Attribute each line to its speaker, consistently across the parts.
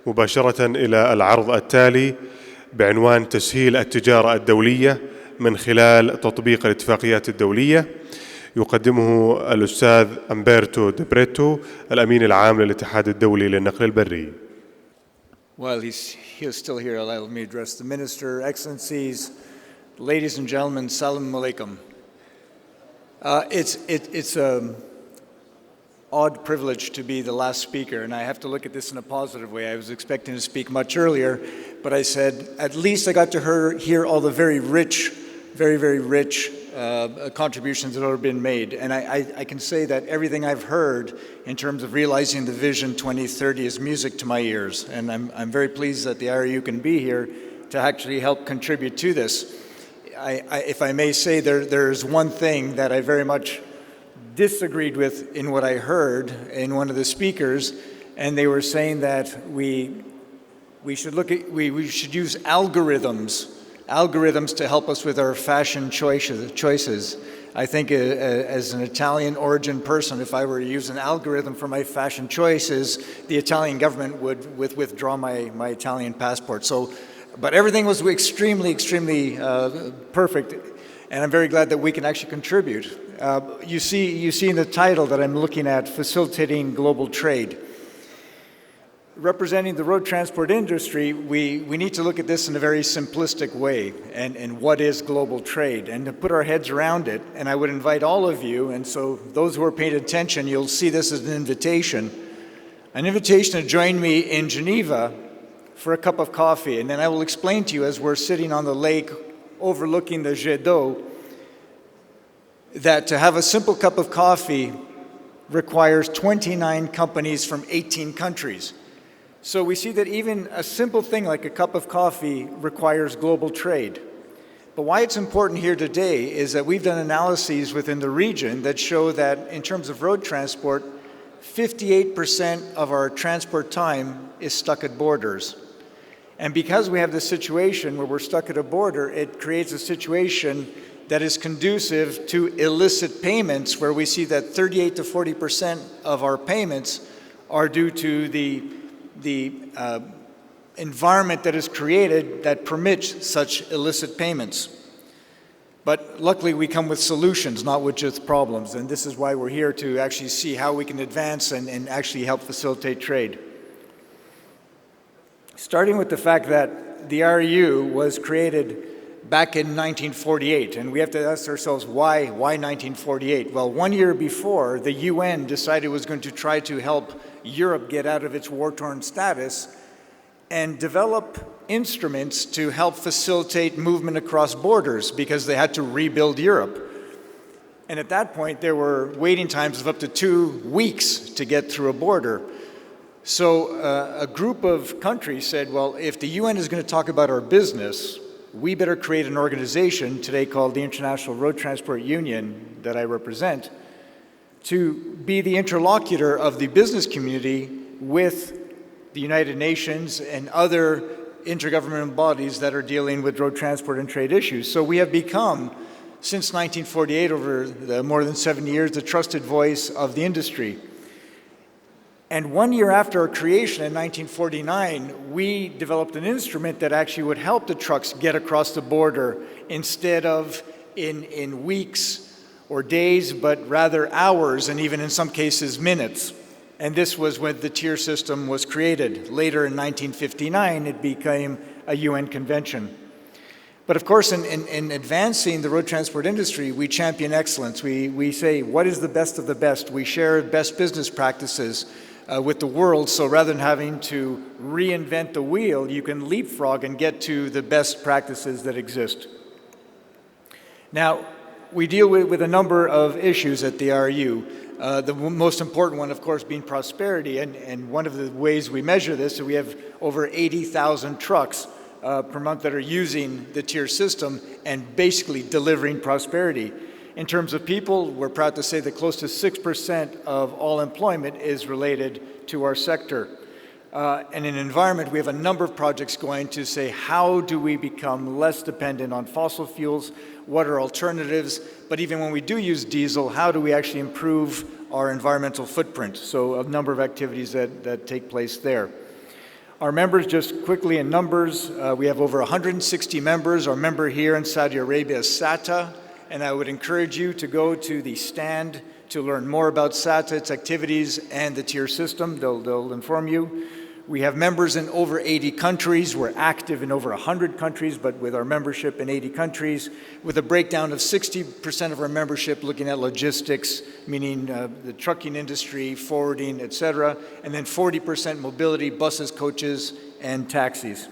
Speaker 1: مباشرة إلى العرض التالي بعنوان تسهيل التجارة الدولية من خلال تطبيق الاتفاقيات الدولية. يقدمه الأستاذ أمبيرتو دي بريتو، الأمين العام للاتحاد الدولي للنقل البري.
Speaker 2: While he's still here, allow me to address the Minister. Excellencies, ladies and gentlemen, Salam Alaikum. It's an odd privilege to be the last speaker, and I have to look at this in a positive way. I was expecting to speak much earlier, but I said, at least I got to hear all the very rich contributions that have been made. And I can say that everything I've heard in terms of realizing the Vision 2030 is music to my ears. And I'm very pleased that the IRU can be here to actually help contribute to this. If I may say, there's one thing that I very much disagreed with in what I heard in one of the speakers, and they were saying that we should use algorithms to help us with our fashion choices. I think as an Italian origin person, if I were to use an algorithm for my fashion choices, the Italian government would withdraw my Italian passport. But everything was extremely perfect, and I'm very glad that we can actually contribute. You see in the title that I'm looking at, facilitating global trade. Representing the road transport industry, we need to look at this in a very simplistic way, and what is global trade, and to put our heads around it. And I would invite all of you, and so those who are paying attention, you'll see this as an invitation to join me in Geneva for a cup of coffee. And then I will explain to you, as we're sitting on the lake overlooking the Jet d'eau, that to have a simple cup of coffee requires 29 companies from 18 countries. So we see that even a simple thing like a cup of coffee requires global trade. But why it's important here today is that we've done analyses within the region that show that in terms of road transport, 58% of our transport time is stuck at borders. And because we have this situation where we're stuck at a border, it creates a situation that is conducive to illicit payments, where we see that 38 to 40% of our payments are due to the environment that is created that permits such illicit payments. But luckily we come with solutions, not with just problems, and this is why we're here, to actually see how we can advance and actually help facilitate trade. Starting with the fact that the RU was created back in 1948, and we have to ask ourselves, why 1948? Well, 1 year before, the UN decided it was going to try to help Europe get out of its war-torn status and develop instruments to help facilitate movement across borders, because they had to rebuild Europe. And at that point, there were waiting times of up to 2 weeks to get through a border. So a group of countries said, well, if the UN is going to talk about our business, we better create an organization today called the International Road Transport Union, that I represent, to be the interlocutor of the business community with the United Nations and other intergovernmental bodies that are dealing with road transport and trade issues. So we have become, since 1948, over the more than 70 years, the trusted voice of the industry. And 1 year after our creation in 1949, we developed an instrument that actually would help the trucks get across the border instead of in weeks or days, but rather hours, and even in some cases minutes. And this was when the TIR system was created. Later in 1959, it became a UN convention. But of course, in advancing the road transport industry, we champion excellence. We say, what is the best of the best? We share best business practices with the world, so rather than having to reinvent the wheel, you can leapfrog and get to the best practices that exist. Now, we deal with a number of issues at the RU. The most important one, of course, being prosperity, and one of the ways we measure this is we have over 80,000 trucks per month that are using the TIR system and basically delivering prosperity. In terms of people, we're proud to say that close to 6% of all employment is related to our sector. And in environment, we have a number of projects going to say, how do we become less dependent on fossil fuels? What are alternatives? But even when we do use diesel, how do we actually improve our environmental footprint? So a number of activities that take place there. Our members, just quickly in numbers, we have over 160 members. Our member here in Saudi Arabia is SATA, and I would encourage you to go to the stand to learn more about SATA, its activities, and the TIR system. They'll inform you. We have members in over 80 countries. We're active in over 100 countries, but with our membership in 80 countries, with a breakdown of 60% of our membership looking at logistics, meaning the trucking industry, forwarding, et cetera, and then 40% mobility, buses, coaches, and taxis.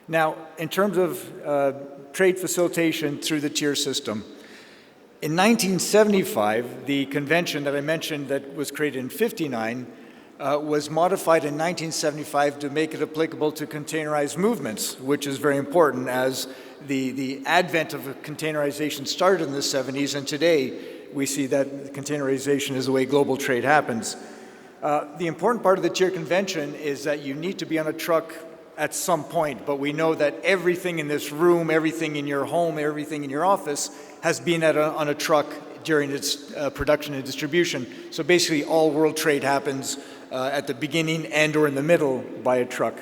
Speaker 2: Now, in terms of trade facilitation through the TIR system, in 1975, the convention that I mentioned that was created in '59 was modified in 1975 to make it applicable to containerized movements, which is very important as the advent of containerization started in the 70s, and today we see that containerization is the way global trade happens. The important part of the TIR Convention is that you need to be on a truck at some point, but we know that everything in this room, everything in your home, everything in your office has been on a truck during its production and distribution. So basically all world trade happens at the beginning and or in the middle by a truck.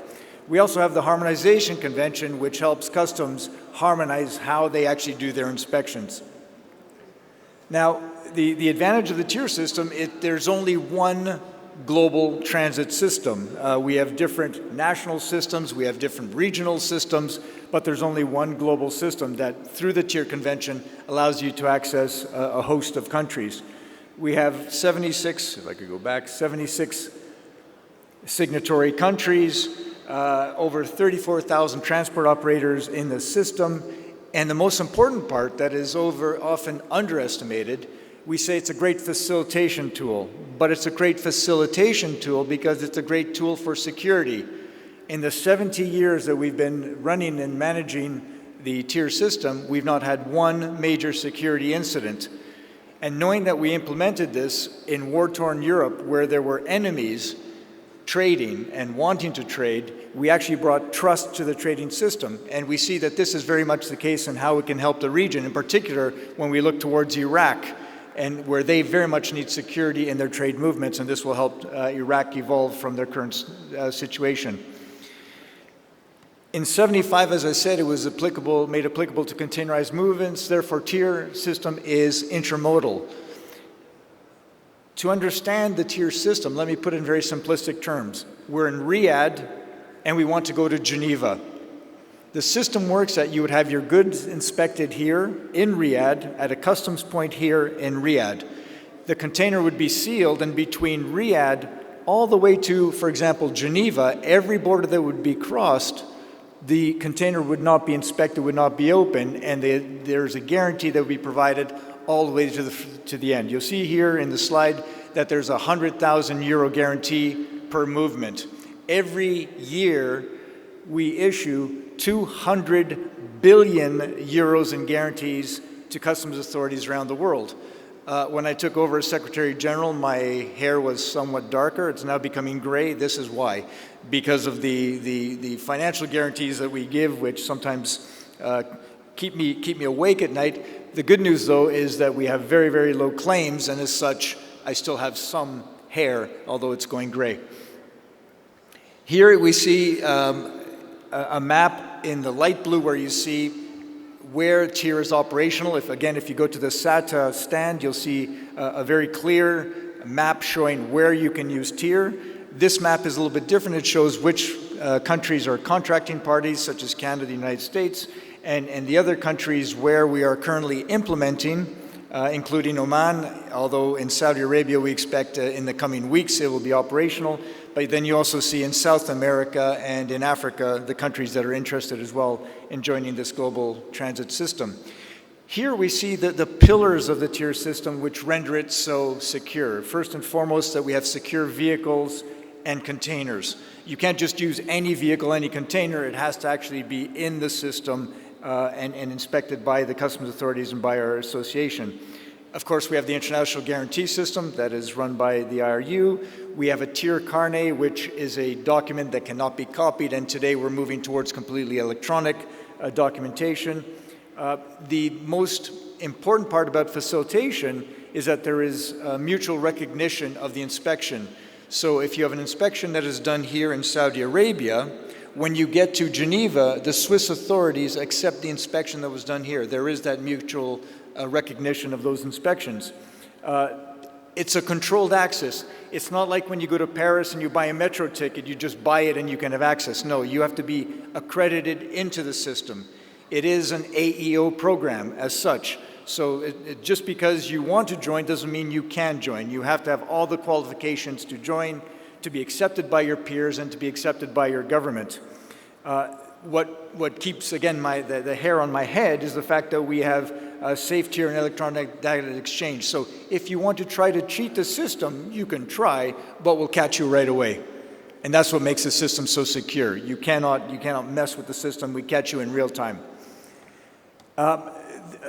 Speaker 2: We also have the Harmonization Convention, which helps customs harmonize how they actually do their inspections. Now, the advantage of the TIR system, there's only one global transit system. We have different national systems, we have different regional systems, but there's only one global system that, through the TIR Convention, allows you to access a host of countries. We have 76, if I could go back, 76 signatory countries, over 34,000 transport operators in the system, and the most important part that is often underestimated, we say it's a great facilitation tool, but it's a great facilitation tool because it's a great tool for security. In the 70 years that we've been running and managing the TIR system, we've not had one major security incident. And knowing that we implemented this in war-torn Europe, where there were enemies trading and wanting to trade, we actually brought trust to the trading system. And we see that this is very much the case in how it can help the region, in particular when we look towards Iraq, and where they very much need security in their trade movements, and this will help Iraq evolve from their current situation. In '75, as I said, it was made applicable to containerized movements, therefore TIR system is intermodal. To understand the TIR system, let me put it in very simplistic terms. We're in Riyadh and we want to go to Geneva. The system works that you would have your goods inspected here in Riyadh at a customs point here in Riyadh. The container would be sealed, and between Riyadh all the way to, for example, Geneva, every border that would be crossed, the container would not be inspected, would not be open, and there's a guarantee that would be provided all the way to the end. You'll see here in the slide that there's a €100,000 guarantee per movement. Every year we issue 200 billion euros in guarantees to customs authorities around the world. When I took over as Secretary General, my hair was somewhat darker. It's now becoming gray. This is why. Because of the financial guarantees that we give, which sometimes keep me awake at night. The good news, though, is that we have very, very low claims, and as such, I still have some hair, although it's going gray. Here we see a map in the light blue where you see where TIR is operational. If you go to the SATA stand, you'll see a very clear map showing where you can use TIR. This map is a little bit different. It shows which countries are contracting parties, such as Canada, the United States, and the other countries where we are currently implementing, including Oman, although in Saudi Arabia we expect in the coming weeks it will be operational. But then you also see in South America and in Africa the countries that are interested as well in joining this global transit system. Here we see the pillars of the TIR system which render it so secure. First and foremost, that we have secure vehicles and containers. You can't just use any vehicle, any container. It has to actually be in the system and inspected by the customs authorities and by our association. Of course, we have the International Guarantee System that is run by the IRU. We have a TIR carnet, which is a document that cannot be copied, and today we're moving towards completely electronic documentation. The most important part about facilitation is that there is mutual recognition of the inspection. So if you have an inspection that is done here in Saudi Arabia, when you get to Geneva, the Swiss authorities accept the inspection that was done here. There is that mutual recognition of those inspections. It's a controlled access. It's not like when you go to Paris and you buy a metro ticket, you just buy it and you can have access. No, you have to be accredited into the system. It is an AEO program as such. So just because you want to join doesn't mean you can join. You have to have all the qualifications to join, to be accepted by your peers, and to be accepted by your government. What keeps, again, the hair on my head is the fact that we have safe tier and electronic data exchange. So if you want to try to cheat the system, you can try, but we'll catch you right away. And that's what makes the system so secure. You cannot mess with the system. We catch you in real time.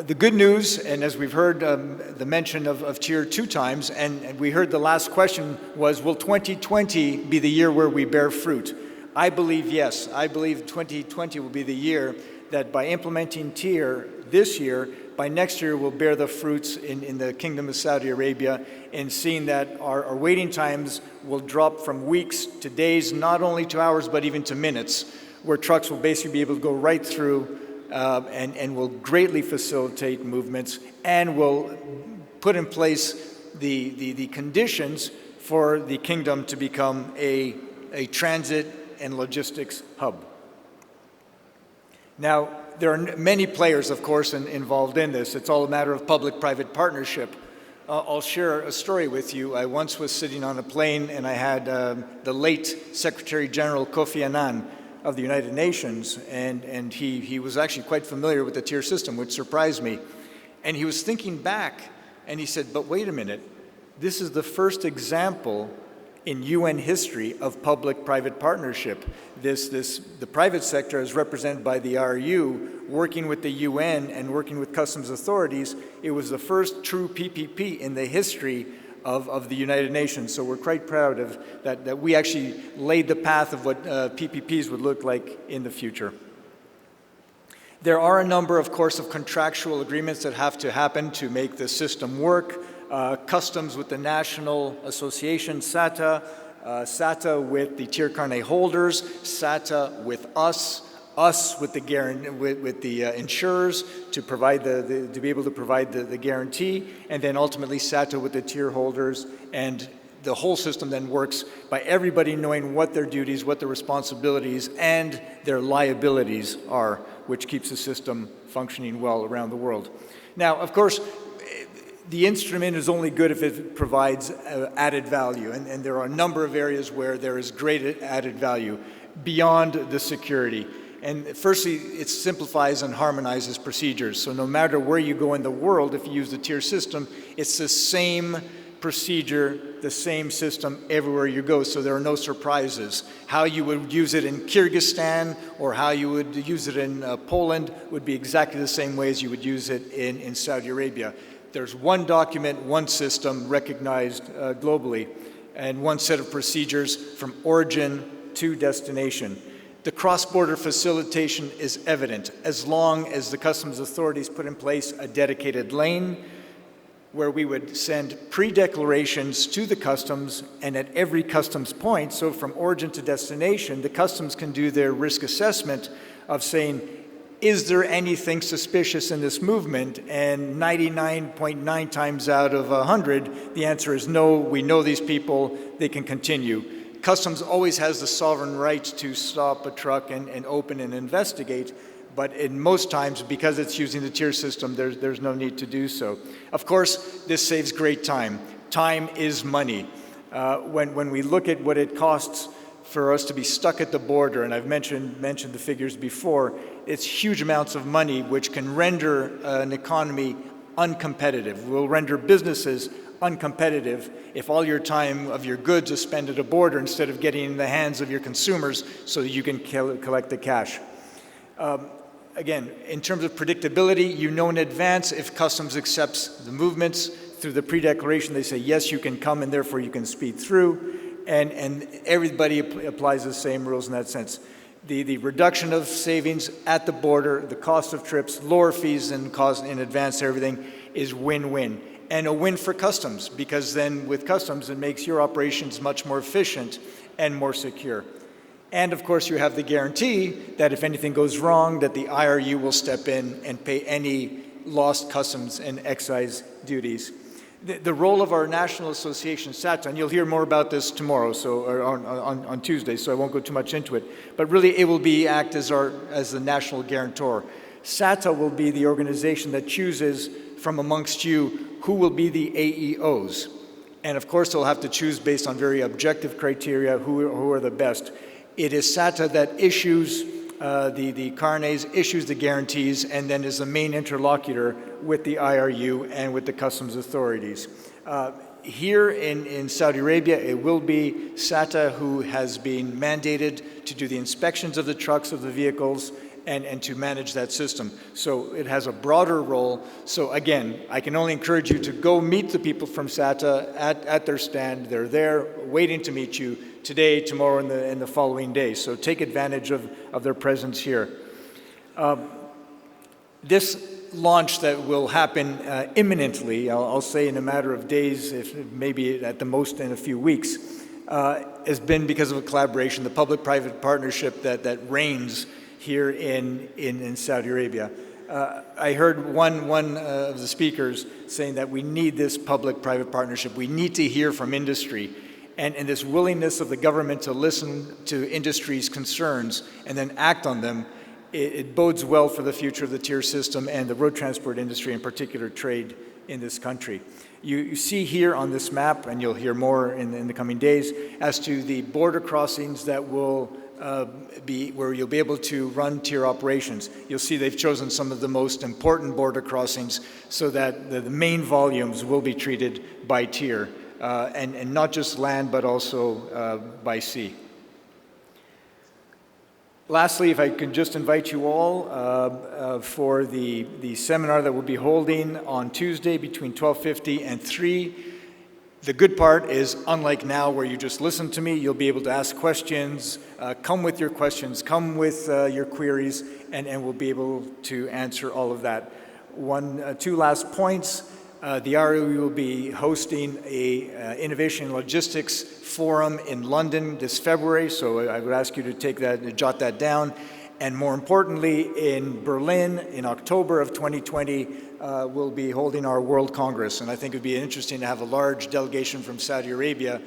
Speaker 2: The good news, and as we've heard the mention of TIR 2 times, and we heard the last question was, will 2020 be the year where we bear fruit? I believe yes. I believe 2020 will be the year that by implementing TIR this year, by next year we'll bear the fruits in the Kingdom of Saudi Arabia, in seeing that our waiting times will drop from weeks to days, not only to hours, but even to minutes, where trucks will basically be able to go right through and will greatly facilitate movements and will put in place the conditions for the kingdom to become a transit and logistics hub. Now, there are many players, of course, involved in this. It's all a matter of public-private partnership. I'll share a story with you. I once was sitting on a plane and I had the late Secretary General Kofi Annan of the United Nations, and he was actually quite familiar with the TIR system, which surprised me. And he was thinking back, and he said, but wait a minute, this is the first example in UN history of public-private partnership. The private sector, as represented by the RU, working with the UN and working with customs authorities, it was the first true PPP in the history of the United Nations. So we're quite proud of that we actually laid the path of what PPPs would look like in the future. There are a number, of course, of contractual agreements that have to happen to make the system work. Customs with the National Association, SATA, SATA with the TIR carnet holders, SATA with us with the insurers to provide to be able to provide the guarantee, and then ultimately SATA with the TIR holders, and the whole system then works by everybody knowing what their duties, what their responsibilities, and their liabilities are, which keeps the system functioning well around the world. Now, of course, the instrument is only good if it provides added value, and there are a number of areas where there is great added value beyond the security. And firstly, it simplifies and harmonizes procedures. So no matter where you go in the world, if you use the TIR system, it's the same procedure, the same system everywhere you go, so there are no surprises. How you would use it in Kyrgyzstan or how you would use it in Poland would be exactly the same way as you would use it in Saudi Arabia. There's one document, one system recognized globally, and one set of procedures from origin to destination. The cross-border facilitation is evident as long as the customs authorities put in place a dedicated lane where we would send pre-declarations to the customs, and at every customs point, so from origin to destination, the customs can do their risk assessment of saying, is there anything suspicious in this movement? And 99.9 times out of 100, the answer is no, we know these people, they can continue. Customs always has the sovereign right to stop a truck and open and investigate, but in most times, because it's using the TIR system, there's no need to do so. Of course, this saves great time. Time is money. When we look at what it costs for us to be stuck at the border, and I've mentioned the figures before, it's huge amounts of money which can render an economy uncompetitive, will render businesses uncompetitive if all your time of your goods is spent at a border instead of getting in the hands of your consumers so that you can collect the cash. Again, in terms of predictability, you know in advance if customs accepts the movements through the pre-declaration. They say, yes, you can come and therefore you can speed through. And everybody applies the same rules in that sense. The reduction of savings at the border, the cost of trips, lower fees and cost in advance, everything is win-win. and a win for customs, because then with customs, it makes your operations much more efficient and more secure. And of course, you have the guarantee that if anything goes wrong, that the IRU will step in and pay any lost customs and excise duties. The role of our national association, SATA, and you'll hear more about this tomorrow, or on Tuesday, so I won't go too much into it, but really it will act as the national guarantor. SATA will be the organization that chooses from amongst you who will be the AEOs. And of course, they'll have to choose based on very objective criteria who are the best. It is SATA that issues the carnets, issues the guarantees, and then is the main interlocutor with the IRU and with the customs authorities. Here in Saudi Arabia, it will be SATA who has been mandated to do the inspections of the trucks, of the vehicles, and to manage that system. So it has a broader role. So again, I can only encourage you to go meet the people from SATA at their stand. They're there waiting to meet you today, tomorrow, and the following days. So take advantage of their presence here. This launch that will happen imminently, I'll say in a matter of days, if maybe at the most in a few weeks, has been because of a collaboration, the public-private partnership that reigns here in Saudi Arabia. I heard one of the speakers saying that we need this public-private partnership. We need to hear from industry. And this willingness of the government to listen to industry's concerns and then act on them, it bodes well for the future of the TIR system and the road transport industry, in particular trade in this country. You see here on this map, and you'll hear more in the coming days, as to the border crossings that will be where you'll be able to run TIR operations. You'll see they've chosen some of the most important border crossings so that the main volumes will be treated by TIR, and not just land, but also by sea. Lastly, if I could just invite you all for the seminar that we'll be holding on Tuesday between 12:50 and 3. The good part is, unlike now where you just listen to me, you'll be able to ask questions. Come with your questions, come with your queries, and we'll be able to answer all of that. Two last points. The ROE will be hosting a Innovation and Logistics Forum in London this February, so I would ask you to take that, jot that down. And more importantly, in Berlin in October of 2020, we'll be holding our World Congress. And I think it would be interesting to have a large delegation from Saudi Arabia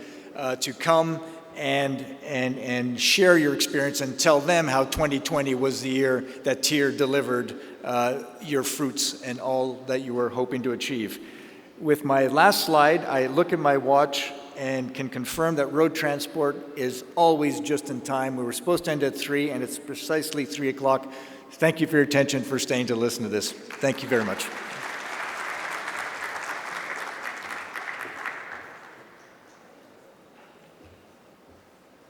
Speaker 2: to come and share your experience and tell them how 2020 was the year that TIR delivered your fruits and all that you were hoping to achieve. With my last slide, I look at my watch and can confirm that road transport is always just in time. We were supposed to end at 3, and it's precisely 3 o'clock. Thank you for your attention, for staying to listen to this. Thank you very much.